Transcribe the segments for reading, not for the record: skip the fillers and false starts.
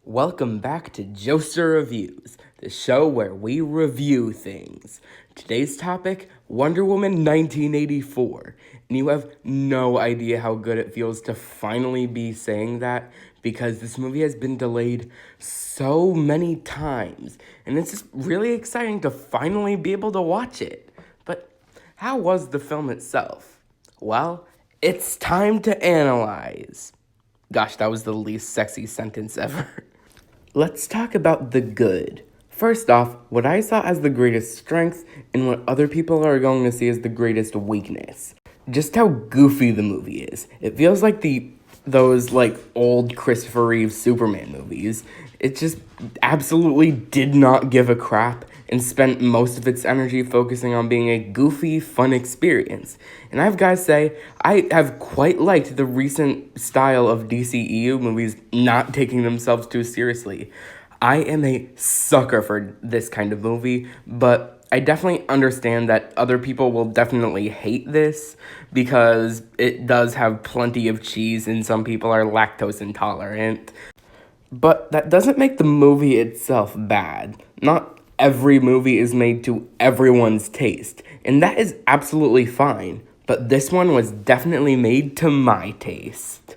Welcome back to JOESTER Reviews, the show where we review things. Today's topic, Wonder Woman 1984. And you have no idea how good it feels to finally be saying that because this movie has been delayed so many times. And it's just really exciting to finally be able to watch it. But how was the film itself? Well, it's time to analyze. Gosh, that was the least sexy sentence ever. Let's talk about the good. First off, what I saw as the greatest strength and what other people are going to see as the greatest weakness. Just how goofy the movie is. It feels like those old Christopher Reeve Superman movies. It just absolutely did not give a crap and spent most of its energy focusing on being a goofy, fun experience. And I've got to say, I have quite liked the recent style of DCEU movies not taking themselves too seriously. I am a sucker for this kind of movie, but I definitely understand that other people will definitely hate this because it does have plenty of cheese and some people are lactose intolerant. But that doesn't make the movie itself bad. Not every movie is made to everyone's taste, and that is absolutely fine. But this one was definitely made to my taste.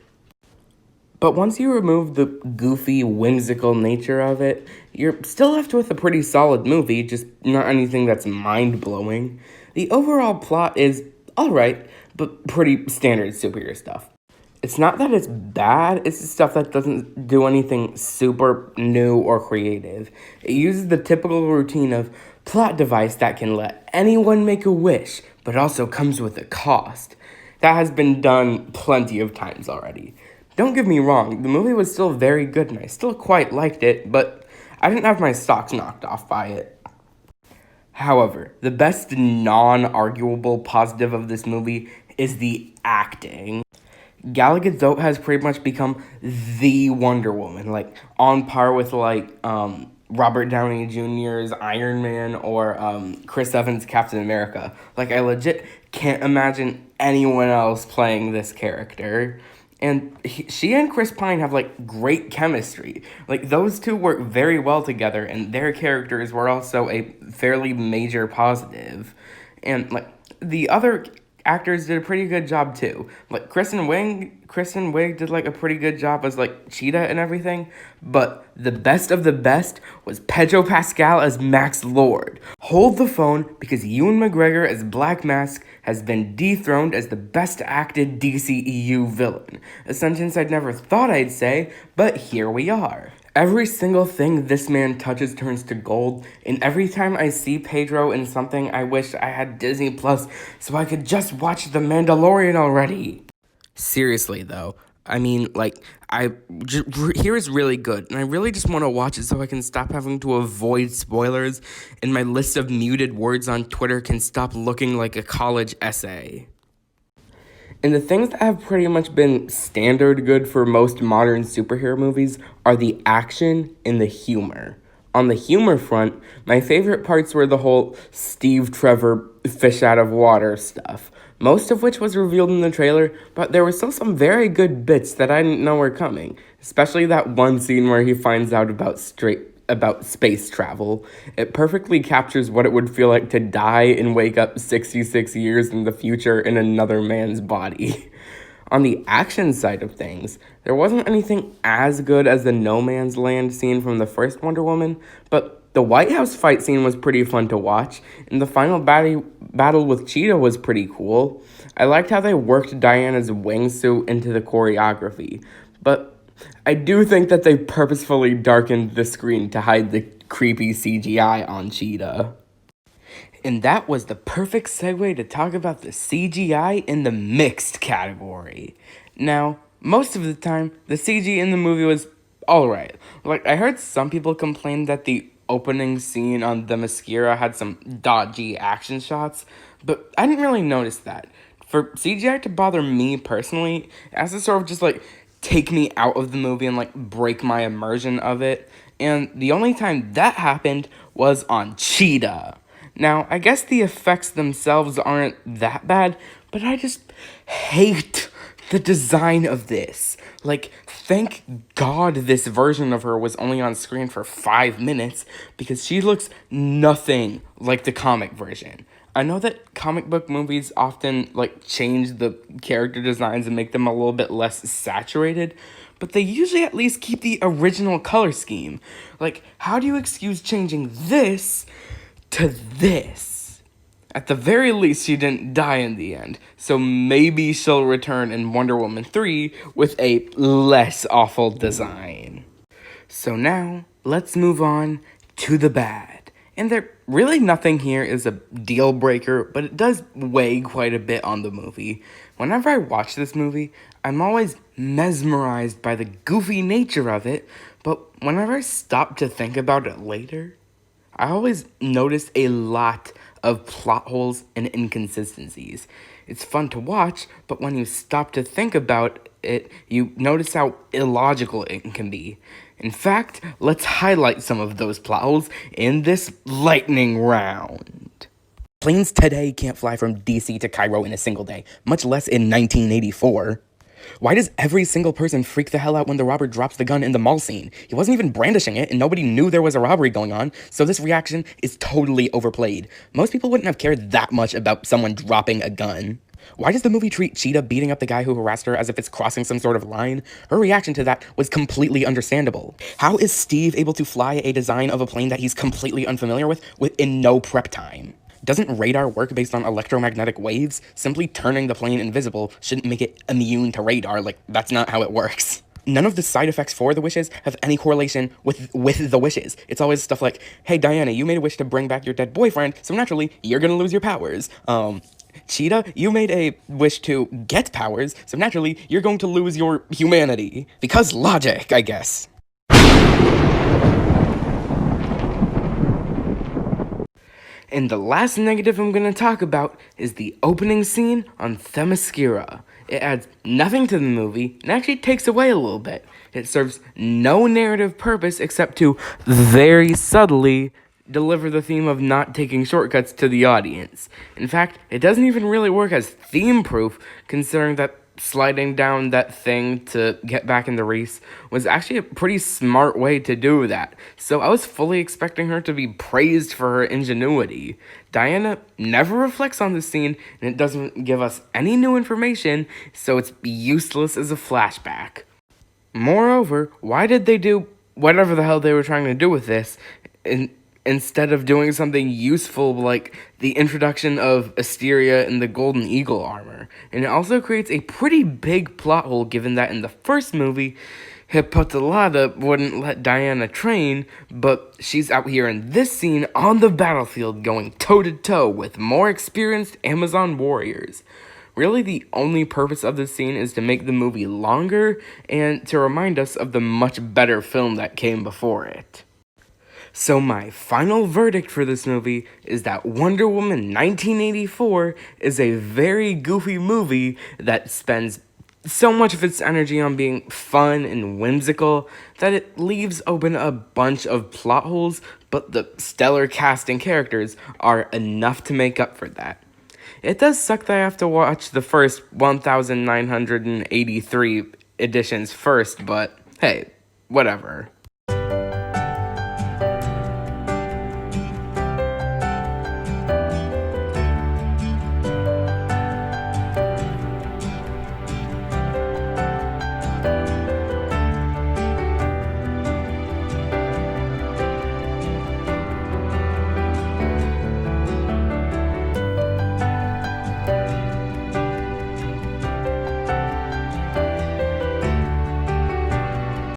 But once you remove the goofy, whimsical nature of it, you're still left with a pretty solid movie, just not anything that's mind-blowing. The overall plot is alright, but pretty standard superhero stuff. It's not that it's bad, it's the stuff that doesn't do anything super new or creative. It uses the typical routine of plot device that can let anyone make a wish, but also comes with a cost. That has been done plenty of times already. Don't get me wrong, the movie was still very good and I still quite liked it, but I didn't have my socks knocked off by it. However, the best non-arguable positive of this movie is the acting. Gal Gadot has pretty much become the Wonder Woman, on par with Robert Downey Jr.'s Iron Man or Chris Evans' Captain America. I legit can't imagine anyone else playing this character. And she and Chris Pine have great chemistry. Those two work very well together, and their characters were also a fairly major positive. And the other actors did a pretty good job too. Kristen Wiig did a pretty good job as Cheetah and everything, but the best of the best was Pedro Pascal as Max Lord. Hold the phone because Ewan McGregor as Black Mask has been dethroned as the best acted DCEU villain. A sentence I'd never thought I'd say, but here we are. Every single thing this man touches turns to gold, and every time I see Pedro in something, I wish I had Disney Plus so I could just watch The Mandalorian already. Seriously, though, I mean, here is really good, and I really just want to watch it so I can stop having to avoid spoilers, and my list of muted words on Twitter can stop looking like a college essay. And the things that have pretty much been standard good for most modern superhero movies are the action and the humor. On the humor front, my favorite parts were the whole Steve Trevor fish out of water stuff, most of which was revealed in the trailer, but there were still some very good bits that I didn't know were coming, especially that one scene where he finds out about space travel. It perfectly captures what it would feel like to die and wake up 66 years in the future in another man's body. On the action side of things, there wasn't anything as good as the No Man's Land scene from the first Wonder Woman, but the White House fight scene was pretty fun to watch, and the final battle with Cheetah was pretty cool. I liked how they worked Diana's wingsuit into the choreography, but I do think that they purposefully darkened the screen to hide the creepy CGI on Cheetah. And that was the perfect segue to talk about the CGI in the mixed category. Now, most of the time, the CG in the movie was alright. I heard some people complain that the opening scene on the Mascara had some dodgy action shots, but I didn't really notice that. For CGI to bother me personally, it has to sort of just take me out of the movie and break my immersion of it. And the only time that happened was on Cheetah. Now, I guess the effects themselves aren't that bad, but I just hate the design of this. thank God this version of her was only on screen for 5 minutes, because she looks nothing like the comic version. I know that comic book movies often change the character designs and make them a little bit less saturated, but they usually at least keep the original color scheme. How do you excuse changing this to this? At the very least, she didn't die in the end, so maybe she'll return in Wonder Woman 3 with a less awful design. So now, let's move on to the bad. And there really nothing here is a deal breaker, but it does weigh quite a bit on the movie. Whenever I watch this movie, I'm always mesmerized by the goofy nature of it, but whenever I stop to think about it later, I always notice a lot of plot holes and inconsistencies. It's fun to watch, but when you stop to think about it, you notice how illogical it can be. In fact, let's highlight some of those plot holes in this lightning round. Planes today can't fly from DC to Cairo in a single day, much less in 1984. Why does every single person freak the hell out when the robber drops the gun in the mall scene? He wasn't even brandishing it, and nobody knew there was a robbery going on, so this reaction is totally overplayed. Most people wouldn't have cared that much about someone dropping a gun. Why does the movie treat Cheetah beating up the guy who harassed her as if it's crossing some sort of line? Her reaction to that was completely understandable. How is Steve able to fly a design of a plane that he's completely unfamiliar with in no prep time? Doesn't radar work based on electromagnetic waves? Simply turning the plane invisible shouldn't make it immune to radar. That's not how it works. None of the side effects for the wishes have any correlation with the wishes. It's always stuff like, hey, Diana, you made a wish to bring back your dead boyfriend, so naturally, you're gonna lose your powers. Cheetah, you made a wish to get powers, so naturally, you're going to lose your humanity. Because logic, I guess. And the last negative I'm going to talk about is the opening scene on Themyscira. It adds nothing to the movie and actually takes away a little bit. It serves no narrative purpose except to very subtly deliver the theme of not taking shortcuts to the audience. In fact, it doesn't even really work as theme-proof, considering that sliding down that thing to get back in the race was actually a pretty smart way to do that. So I was fully expecting her to be praised for her ingenuity. Diana never reflects on this scene, and it doesn't give us any new information, so it's useless as a flashback. Moreover, why did they do whatever the hell they were trying to do with this instead of doing something useful like the introduction of Asteria and the Golden Eagle armor? And it also creates a pretty big plot hole, given that in the first movie, Hippolyta wouldn't let Diana train, but she's out here in this scene on the battlefield going toe-to-toe with more experienced Amazon warriors. Really, the only purpose of this scene is to make the movie longer and to remind us of the much better film that came before it. So my final verdict for this movie is that Wonder Woman 1984 is a very goofy movie that spends so much of its energy on being fun and whimsical that it leaves open a bunch of plot holes, but the stellar cast and characters are enough to make up for that. It does suck that I have to watch the first 1,983 editions first, but hey, whatever.